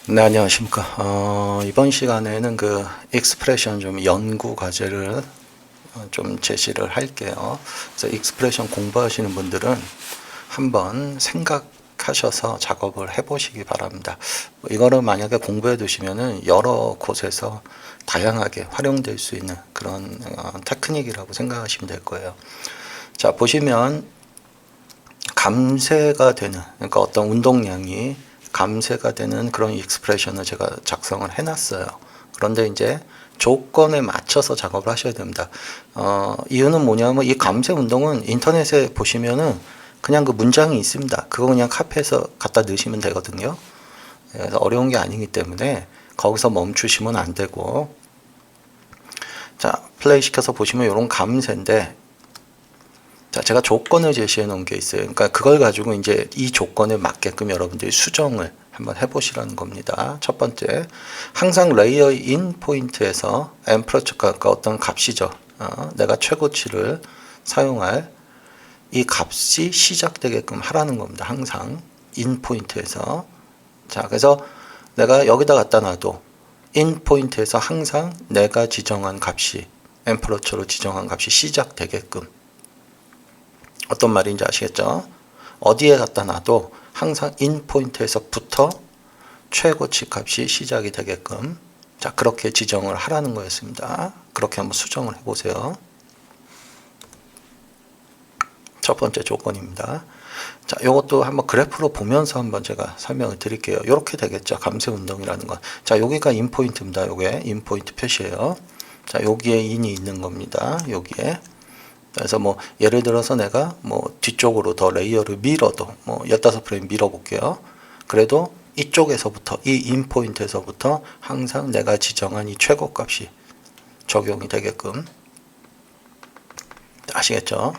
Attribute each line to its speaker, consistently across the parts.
Speaker 1: 네, 안녕하십니까. 이번 시간에는 그 익스프레션 좀 연구 과제를 좀 제시를 할게요. 그래서 익스프레션 공부하시는 분들은 한번 생각하셔서 작업을 해보시기 바랍니다. 이거를 만약에 공부해 두시면은 여러 곳에서 다양하게 활용될 수 있는 그런 테크닉이라고 생각하시면 될 거예요. 자, 보시면 감쇄가 되는, 그러니까 어떤 운동량이 감쇄가 되는 그런 익스프레션을 제가 작성을 해놨어요. 그런데 이제 조건에 맞춰서 작업을 하셔야 됩니다. 이유는 뭐냐면 이 감쇄 운동은 인터넷에 보시면은 그냥 그 문장이 있습니다. 그거 그냥 카피해서 갖다 넣으시면 되거든요. 그래서 어려운 게 아니기 때문에 거기서 멈추시면 안 되고, 자, 플레이 시켜서 보시면 이런 감쇄인데, 자, 제가 조건을 제시해 놓은 게 있어요. 그러니까 그걸 가지고 이제 이 조건에 맞게끔 여러분들이 수정을 한번 해보시라는 겁니다. 첫 번째, 항상 레이어 인 포인트에서 앰플러처가 어떤 값이죠. 내가 최고치를 사용할 이 값이 시작되게끔 하라는 겁니다. 항상 인 포인트에서. 자, 그래서 내가 여기다 갖다 놔도 인 포인트에서 항상 내가 지정한 값이 앰플러처로 지정한 값이 시작되게끔. 어떤 말인지 아시겠죠? 어디에 갖다 놔도 항상 인 포인트에서부터 최고치 값이 시작이 되게끔, 자, 그렇게 지정을 하라는 거였습니다. 그렇게 한번 수정을 해보세요. 첫 번째 조건입니다. 자, 이것도 한번 그래프로 보면서 한번 제가 설명을 드릴게요. 이렇게 되겠죠. 감쇄 운동이라는 건. 자, 여기가 인 포인트입니다. 요게 인 포인트 표시예요. 자, 여기에 인이 있는 겁니다. 여기에. 그래서 뭐 예를 들어서 내가 뭐 뒤쪽으로 더 레이어를 밀어도 뭐 15프레임 밀어 볼게요. 그래도 이쪽에서부터 이 인 포인트에서부터 항상 내가 지정한 이 최고값이 적용이 되게끔. 아시겠죠?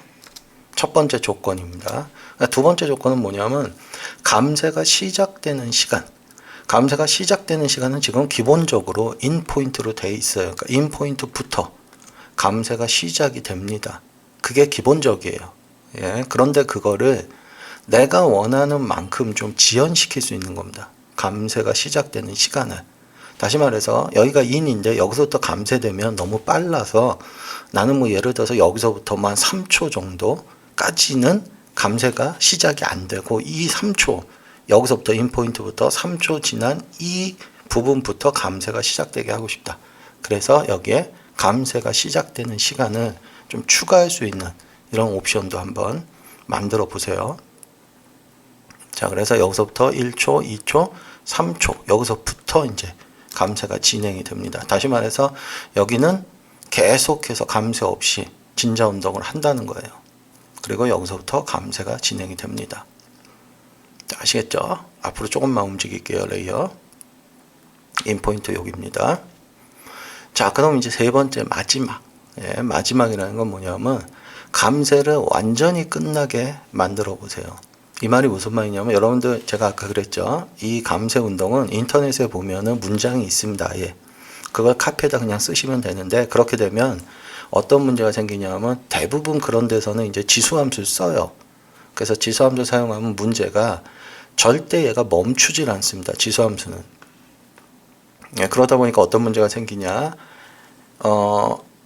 Speaker 1: 첫 번째 조건입니다. 두 번째 조건은 뭐냐면 감쇄가 시작되는 시간. 감쇄가 시작되는 시간은 지금 기본적으로 인 포인트로 돼 있어요. 그러니까 인 포인트부터 감쇄가 시작이 됩니다. 그게 기본적이에요. 예, 그런데 그거를 내가 원하는 만큼 좀 지연시킬 수 있는 겁니다. 감쇄가 시작되는 시간을. 다시 말해서 여기가 인인데 여기서부터 감쇄되면 너무 빨라서 나는 뭐 예를 들어서 여기서부터만 3초 정도까지는 감쇄가 시작이 안 되고 이 3초, 여기서부터 인 포인트부터 3초 지난 이 부분부터 감쇄가 시작되게 하고 싶다. 그래서 여기에 감쇄가 시작되는 시간을 좀 추가할 수 있는 이런 옵션도 한번 만들어 보세요. 자, 그래서 여기서부터 1초, 2초, 3초, 여기서부터 이제 감쇄가 진행이 됩니다. 다시 말해서 여기는 계속해서 감쇄 없이 진자 운동을 한다는 거예요. 그리고 여기서부터 감쇄가 진행이 됩니다. 자, 아시겠죠? 앞으로 조금만 움직일게요. 레이어. 인포인트 여기입니다. 자, 그럼 이제 세 번째 마지막. 예, 마지막이라는 건 뭐냐면 감쇄를 완전히 끝나게 만들어 보세요. 이 말이 무슨 말이냐면 여러분들 제가 아까 그랬죠. 이 감쇄 운동은 인터넷에 보면은 문장이 있습니다. 예. 그걸 카피에다 그냥 쓰시면 되는데 그렇게 되면 어떤 문제가 생기냐면 대부분 그런 데서는 이제 지수함수를 써요. 그래서 지수함수 사용하면 문제가 절대 얘가 멈추질 않습니다. 지수함수는. 예, 그러다 보니까 어떤 문제가 생기냐.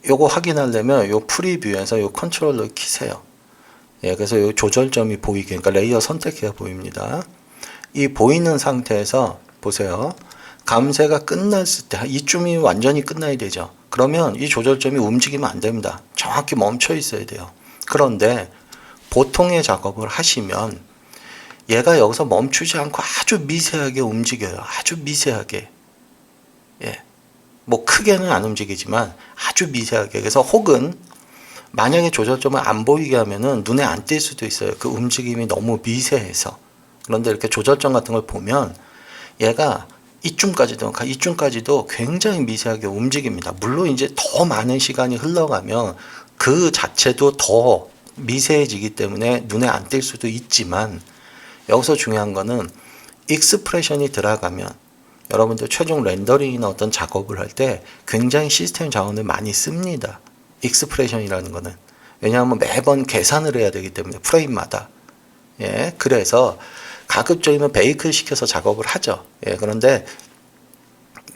Speaker 1: 요거 확인하려면 요 프리뷰에서 요 컨트롤러 키세요. 예, 그래서 요 조절점이 보이게, 그러니까 레이어 선택해야 보입니다. 이 보이는 상태에서 보세요. 감쇄가 끝났을 때, 이쯤이 완전히 끝나야 되죠. 그러면 이 조절점이 움직이면 안 됩니다. 정확히 멈춰 있어야 돼요. 그런데 보통의 작업을 하시면 얘가 여기서 멈추지 않고 아주 미세하게 움직여요. 아주 미세하게. 예. 뭐 크게는 안 움직이지만 아주 미세하게. 그래서 혹은 만약에 조절점을 안 보이게 하면은 눈에 안 띌 수도 있어요. 그 움직임이 너무 미세해서. 그런데 이렇게 조절점 같은 걸 보면 얘가 이쯤까지도 굉장히 미세하게 움직입니다. 물론 이제 더 많은 시간이 흘러가면 그 자체도 더 미세해지기 때문에 눈에 안 띌 수도 있지만 여기서 중요한 거는 익스프레션이 들어가면 여러분들 최종 렌더링이나 어떤 작업을 할 때 굉장히 시스템 자원을 많이 씁니다. 익스프레션이라는 거는. 왜냐하면 매번 계산을 해야 되기 때문에 프레임마다. 예, 그래서 가급적이면 베이크를 시켜서 작업을 하죠. 예, 그런데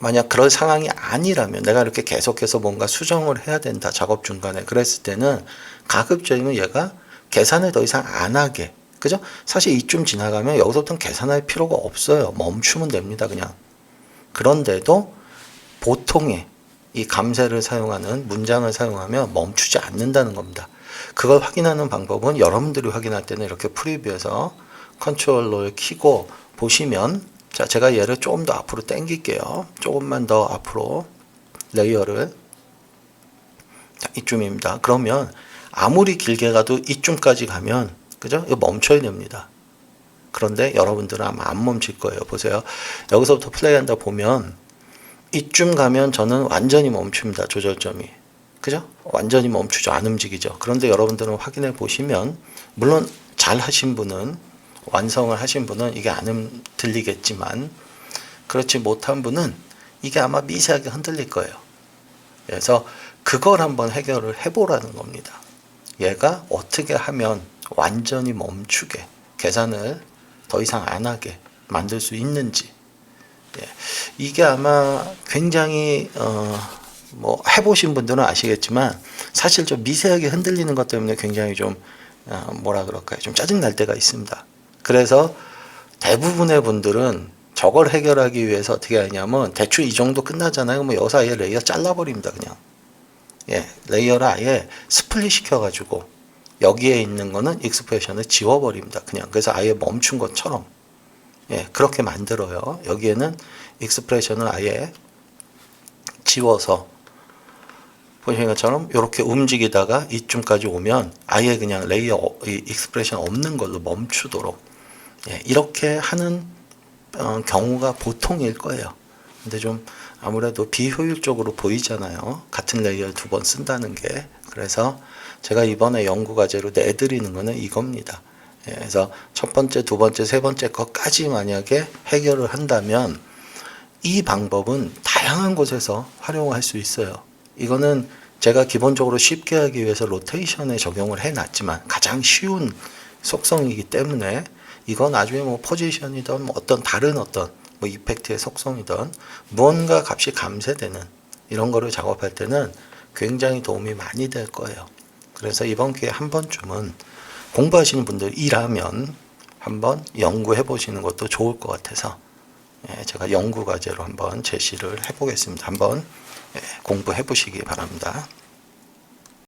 Speaker 1: 만약 그럴 상황이 아니라면 내가 이렇게 계속해서 뭔가 수정을 해야 된다. 작업 중간에. 그랬을 때는 가급적이면 얘가 계산을 더 이상 안 하게. 그죠? 사실 이쯤 지나가면 여기서부터는 계산할 필요가 없어요. 멈추면 됩니다. 그냥. 그런데도 보통의 이 감세를 사용하는 문장을 사용하면 멈추지 않는다는 겁니다. 그걸 확인하는 방법은 여러분들이 확인할 때는 이렇게 프리뷰에서 컨트롤러를 켜고 보시면, 자, 제가 얘를 조금 더 앞으로 당길게요. 조금만 더 앞으로 레이어를. 자, 이쯤입니다. 그러면 아무리 길게 가도 이쯤까지 가면, 그죠? 이거 멈춰야 됩니다. 그런데 여러분들은 아마 안 멈출 거예요. 보세요. 여기서부터 플레이한다 보면 이쯤 가면 저는 완전히 멈춥니다. 조절점이. 그죠? 완전히 멈추죠. 안 움직이죠. 그런데 여러분들은 확인해 보시면, 물론 잘 하신 분은, 완성을 하신 분은 이게 안 들리겠지만, 그렇지 못한 분은 이게 아마 미세하게 흔들릴 거예요. 그래서 그걸 한번 해결을 해보라는 겁니다. 얘가 어떻게 하면 완전히 멈추게, 계산을 더 이상 안 하게 만들 수 있는지. 예, 이게 아마 굉장히 뭐 해보신 분들은 아시겠지만 사실 좀 미세하게 흔들리는 것 때문에 굉장히 좀 뭐라 그럴까요? 좀 짜증 날 때가 있습니다. 그래서 대부분의 분들은 저걸 해결하기 위해서 어떻게 하냐면 대충 이 정도 끝나잖아요. 뭐 여기서 아예 레이어 잘라버립니다. 그냥. 예, 레이어를 아예 스플릿 시켜가지고 여기에 있는 거는 익스프레션을 지워버립니다. 그냥. 그래서 아예 멈춘 것처럼. 예, 그렇게 만들어요. 여기에는 익스프레션을 아예 지워서 보시는 것처럼 이렇게 움직이다가 이쯤까지 오면 아예 그냥 레이어 익스프레션 없는 걸로 멈추도록, 예, 이렇게 하는 경우가 보통일 거예요. 근데 좀 아무래도 비효율적으로 보이잖아요. 같은 레이어를 두 번 쓴다는 게. 그래서 제가 이번에 연구 과제로 내드리는 거는 이겁니다. 예, 그래서 첫 번째, 두 번째, 세 번째 것까지 만약에 해결을 한다면 이 방법은 다양한 곳에서 활용할 수 있어요. 이거는 제가 기본적으로 쉽게 하기 위해서 로테이션에 적용을 해놨지만 가장 쉬운 속성이기 때문에 이건 나중에 뭐 포지션이든 뭐 어떤 다른 어떤 뭐 이펙트의 속성이든 무언가 값이 감쇄되는 이런 거를 작업할 때는 굉장히 도움이 많이 될 거예요. 그래서 이번 기회에 한 번쯤은 공부하시는 분들이라면 한번 연구해 보시는 것도 좋을 것 같아서, 예, 제가 연구 과제로 한번 제시를 해 보겠습니다. 한번, 예, 공부해 보시기 바랍니다.